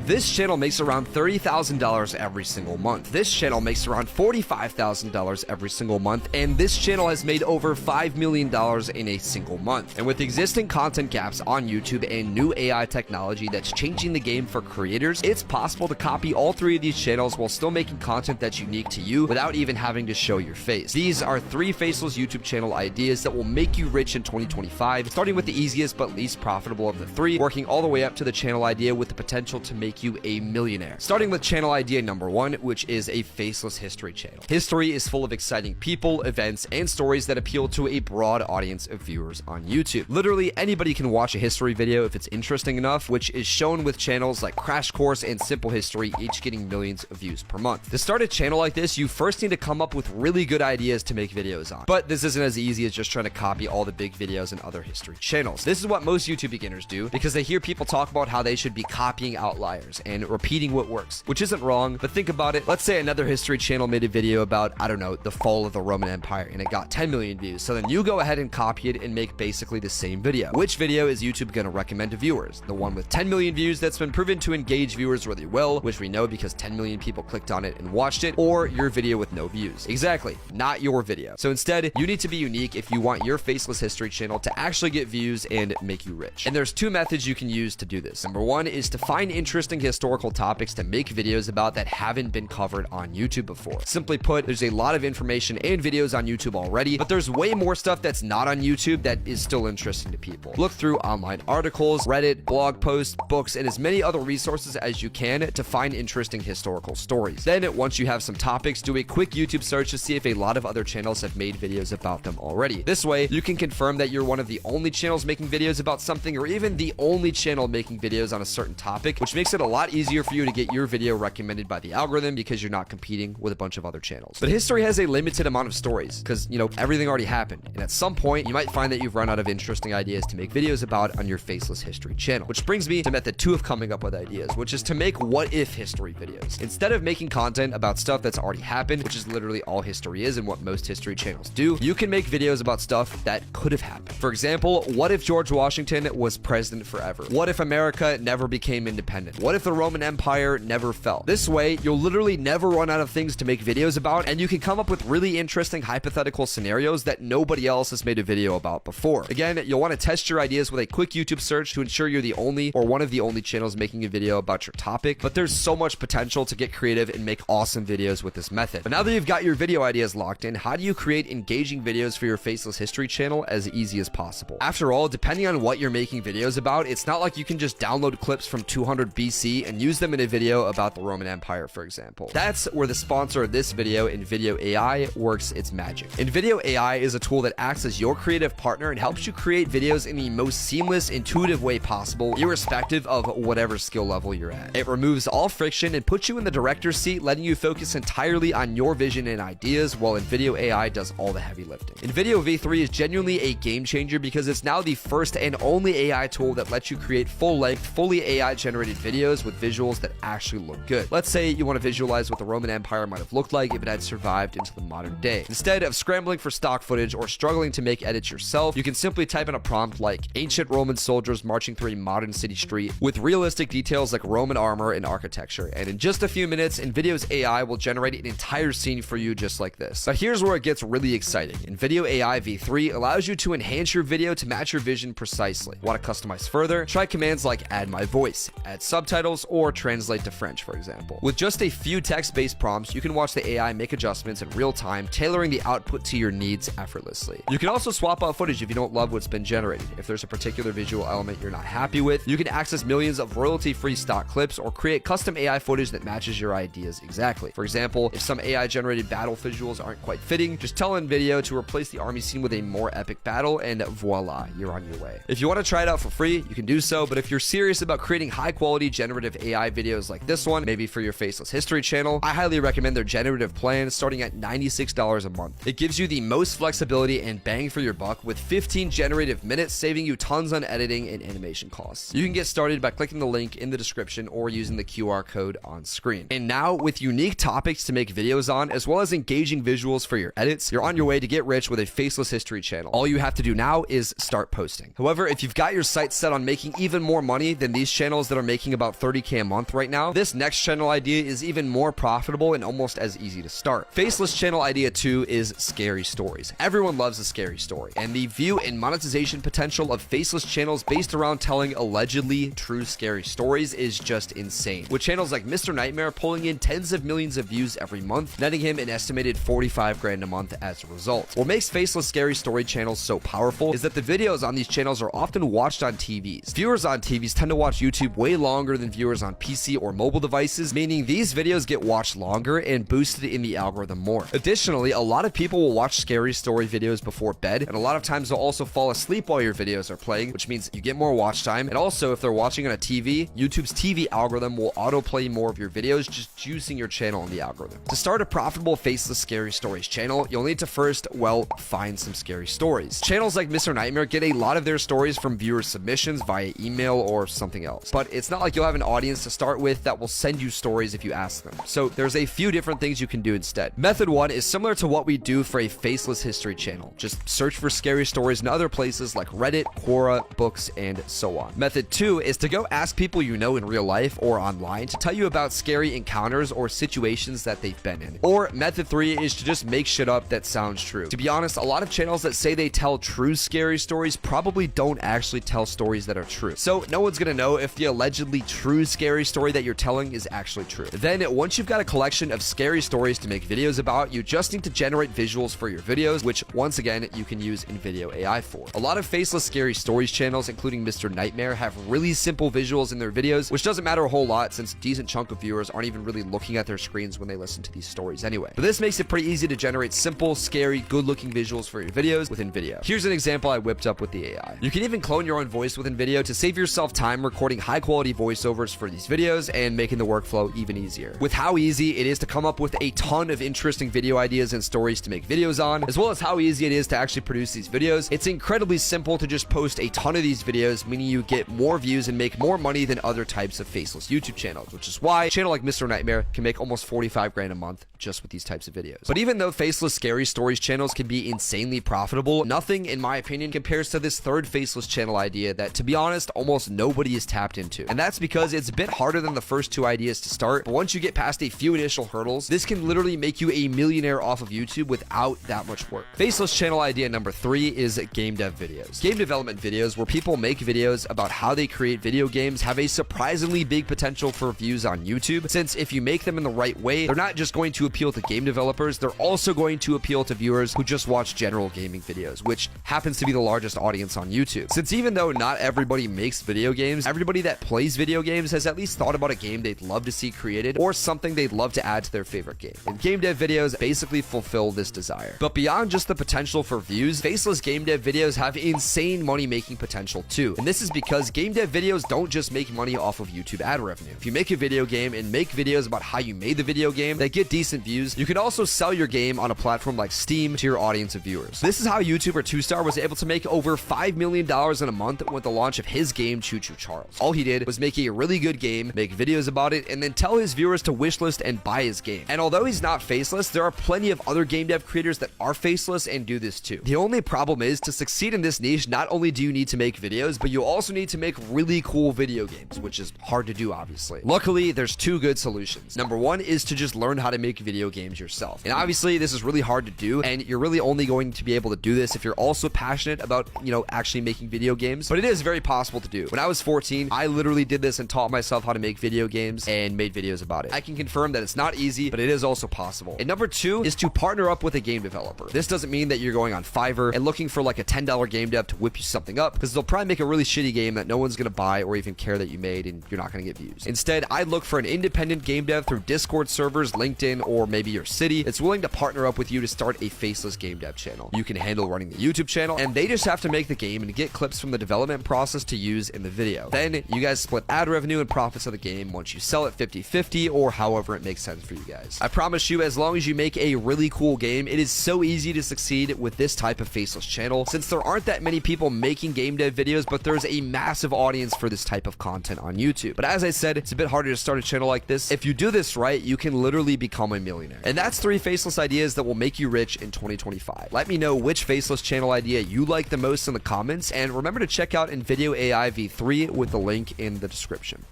This channel makes around $30,000 every single month. This channel makes around $45,000 every single month, and this channel has made over $5 million in a single month. And with existing content gaps on YouTube and new AI technology that's changing the game for creators, it's possible to copy all three of these channels while still making content that's unique to you without even having to show your face. These are 3 faceless YouTube channel ideas that will make you rich in 2025, starting with the easiest but least profitable of the 3, working all the way up to the channel idea with the potential to make you a millionaire. Starting with channel idea number 1, which is a faceless history channel. History is full of exciting people, events, and stories that appeal to a broad audience of viewers on YouTube. Literally anybody can watch a history video if it's interesting enough, which is shown with channels like Crash Course and Simple History, each getting millions of views per month. To start a channel like this, you first need to come up with really good ideas to make videos on. But this isn't as easy as just trying to copy all the big videos in other history channels. This is what most YouTube beginners do because they hear people talk about how they should be copying outliers and repeating what works, which isn't wrong, but think about it. Let's say another history channel made a video about, I don't know, the fall of the Roman Empire, and it got 10 million views. So then you go ahead and copy it and make basically the same video. Which video is YouTube going to recommend to viewers? The one with 10 million views that's been proven to engage viewers really well, which we know because 10 million people clicked on it and watched it, or your video with no views? Exactly, not your video. So instead, you need to be unique if you want your faceless history channel to actually get views and make you rich. And there's 2 methods you can use to do this. Number 1 is to find interesting historical topics to make videos about that haven't been covered on YouTube before. Simply put, there's a lot of information and videos on YouTube already, but there's way more stuff that's not on YouTube that is still interesting to people. Look through online articles, Reddit, blog posts, books, and as many other resources as you can to find interesting historical stories. Then, once you have some topics, do a quick YouTube search to see if a lot of other channels have made videos about them already. This way, you can confirm that you're one of the only channels making videos about something, or even the only channel making videos on a certain topic, which makes it a lot easier for you to get your video recommended by the algorithm because you're not competing with a bunch of other channels. But history has a limited amount of stories because, you know, everything already happened. And at some point, you might find that you've run out of interesting ideas to make videos about on your faceless history channel. Which brings me to method 2 of coming up with ideas, which is to make what-if history videos. Instead of making content about stuff that's already happened, which is literally all history is and what most history channels do, you can make videos about stuff that could have happened. For example, what if George Washington was president forever? What if America never became independent? What if the Roman Empire never fell? This way, you'll literally never run out of things to make videos about, and you can come up with really interesting hypothetical scenarios that nobody else has made a video about before. Again, you'll want to test your ideas with a quick YouTube search to ensure you're the only or one of the only channels making a video about your topic, but there's so much potential to get creative and make awesome videos with this method. But now that you've got your video ideas locked in, how do you create engaging videos for your faceless history channel as easy as possible? After all, depending on what you're making videos about, it's not like you can just download clips from 200 BC and use them in a video about the Roman Empire, for example. That's where the sponsor of this video, InVideo AI, works its magic. InVideo AI is a tool that acts as your creative partner and helps you create videos in the most seamless, intuitive way possible, irrespective of whatever skill level you're at. It removes all friction and puts you in the director's seat, letting you focus entirely on your vision and ideas, while InVideo AI does all the heavy lifting. InVideo V3 is genuinely a game changer because it's now the first and only AI tool that lets you create full-length, fully AI-generated videos with visuals that actually look good. Let's say you want to visualize what the Roman Empire might have looked like if it had survived into the modern day. Instead of scrambling for stock footage or struggling to make edits yourself, you can simply type in a prompt like ancient Roman soldiers marching through a modern city street with realistic details like Roman armor and architecture, and in just a few minutes, InVideo's AI will generate an entire scene for you just like this. But here's where it gets really exciting. InVideo AI V3 allows you to enhance your video to match your vision precisely. Want to customize further? Try commands like add my voice, add subtitles, or translate to French, for example. With just a few text-based prompts, you can watch the AI make adjustments in real time, tailoring the output to your needs effortlessly. You can also swap out footage if you don't love what's been generated. If there's a particular visual element you're not happy with, you can access millions of royalty-free stock clips or create custom AI footage that matches your ideas exactly. For example, if some AI-generated battle visuals aren't quite fitting, just tell InVideo to replace the army scene with a more epic battle, and voila, you're on your way. If you want to try it out for free, you can do so, but if you're serious about creating high-quality generative AI videos like this one, maybe for your faceless history channel, I highly recommend their generative plan starting at $96 a month. It gives you the most flexibility and bang for your buck with 15 generative minutes, saving you tons on editing and animation costs. You can get started by clicking the link in the description or using the QR code on screen. And now, with unique topics to make videos on, as well as engaging visuals for your edits, you're on your way to get rich with a faceless history channel. All you have to do now is start posting. However, if you've got your sights set on making even more money than these channels that are making about about 30K a month right now, this next channel idea is even more profitable and almost as easy to start. Faceless channel idea 2 is scary stories. Everyone loves a scary story, and the view and monetization potential of faceless channels based around telling allegedly true scary stories is just insane, with channels like Mr. Nightmare pulling in tens of millions of views every month, netting him an estimated 45 grand a month as a result. What makes faceless scary story channels so powerful is that the videos on these channels are often watched on TVs. Viewers on TVs tend to watch YouTube way longer than viewers on PC or mobile devices, meaning these videos get watched longer and boosted in the algorithm more. Additionally, a lot of people will watch scary story videos before bed, and a lot of times they'll also fall asleep while your videos are playing, which means you get more watch time. And also, if they're watching on a TV, YouTube's TV algorithm will autoplay more of your videos, just juicing your channel in the algorithm. To start a profitable faceless scary stories channel, you'll need to first, well, find some scary stories. Channels like Mr. Nightmare get a lot of their stories from viewer submissions via email or something else, but it's not like you'll have an audience to start with that will send you stories if you ask them. So there's a few different things you can do instead. Method 1 is similar to what we do for a faceless history channel. Just search for scary stories in other places like Reddit, Quora, books, and so on. Method 2 is to go ask people you know in real life or online to tell you about scary encounters or situations that they've been in. Or method 3 is to just make shit up that sounds true. To be honest, a lot of channels that say they tell true scary stories probably don't actually tell stories that are true. So no one's gonna know if the allegedly true scary story that you're telling is actually true. Then once you've got a collection of scary stories to make videos about, you just need to generate visuals for your videos, which once again, you can use InVideo AI for. A lot of faceless scary stories channels, including Mr. Nightmare, have really simple visuals in their videos, which doesn't matter a whole lot since a decent chunk of viewers aren't even really looking at their screens when they listen to these stories anyway. But this makes it pretty easy to generate simple, scary, good-looking visuals for your videos with InVideo. Here's an example I whipped up with the AI. You can even clone your own voice with InVideo to save yourself time recording high-quality voiceovers for these videos and making the workflow even easier. With how easy it is to come up with a ton of interesting video ideas and stories to make videos on, as well as how easy it is to actually produce these videos, it's incredibly simple to just post a ton of these videos, meaning you get more views and make more money than other types of faceless YouTube channels, which is why a channel like Mr. Nightmare can make almost 45 grand a month just with these types of videos. But even though faceless scary stories channels can be insanely profitable, nothing, in my opinion, compares to this third faceless channel idea that, to be honest, almost nobody is tapped into. And that's because it's a bit harder than the first two ideas to start, but once you get past a few initial hurdles, this can literally make you a millionaire off of YouTube without that much work. Faceless channel idea number 3 is game dev videos. Game development videos, where people make videos about how they create video games, have a surprisingly big potential for views on YouTube, since if you make them in the right way, they're not just going to appeal to game developers, they're also going to appeal to viewers who just watch general gaming videos, which happens to be the largest audience on YouTube. Since even though not everybody makes video games, everybody that plays video games has at least thought about a game they'd love to see created or something they'd love to add to their favorite game. And game dev videos basically fulfill this desire. But beyond just the potential for views, faceless game dev videos have insane money-making potential too. And this is because game dev videos don't just make money off of YouTube ad revenue. If you make a video game and make videos about how you made the video game that get decent views, you can also sell your game on a platform like Steam to your audience of viewers. This is how YouTuber 2Star was able to make over $5 million in a month with the launch of his game Choo Choo Charles. All he did was make a really good game, make videos about it, and then tell his viewers to wishlist and buy his game. And although he's not faceless, there are plenty of other game dev creators that are faceless and do this too. The only problem is, to succeed in this niche, not only do you need to make videos, but you also need to make really cool video games, which is hard to do, obviously. Luckily, there's two good solutions. Number one is to just learn how to make video games yourself. And obviously, this is really hard to do, and you're really only going to be able to do this if you're also passionate about, actually making video games. But it is very possible to do. When I was 14, I literally did this and taught myself how to make video games and made videos about it. I can confirm that it's not easy, but it is also possible. And number two is to partner up with a game developer. This doesn't mean that you're going on Fiverr and looking for like a $10 game dev to whip you something up, because they'll probably make a really shitty game that no one's going to buy or even care that you made, and you're not going to get views. Instead, I'd look for an independent game dev through Discord servers, LinkedIn, or maybe your city that's willing to partner up with you to start a faceless game dev channel. You can handle running the YouTube channel, and they just have to make the game and get clips from the development process to use in the video. Then you guys split ad revenue and profits of the game once you sell it 50-50 or however it makes sense for you guys. I promise you, as long as you make a really cool game, it is so easy to succeed with this type of faceless channel, since there aren't that many people making game dev videos, but there's a massive audience for this type of content on YouTube. But as I said, it's a bit harder to start a channel like this. If you do this right, you can literally become a millionaire. And that's 3 faceless ideas that will make you rich in 2025. Let me know which faceless channel idea you like the most in the comments, and remember to check out InVideo AI V3 with the link in the description.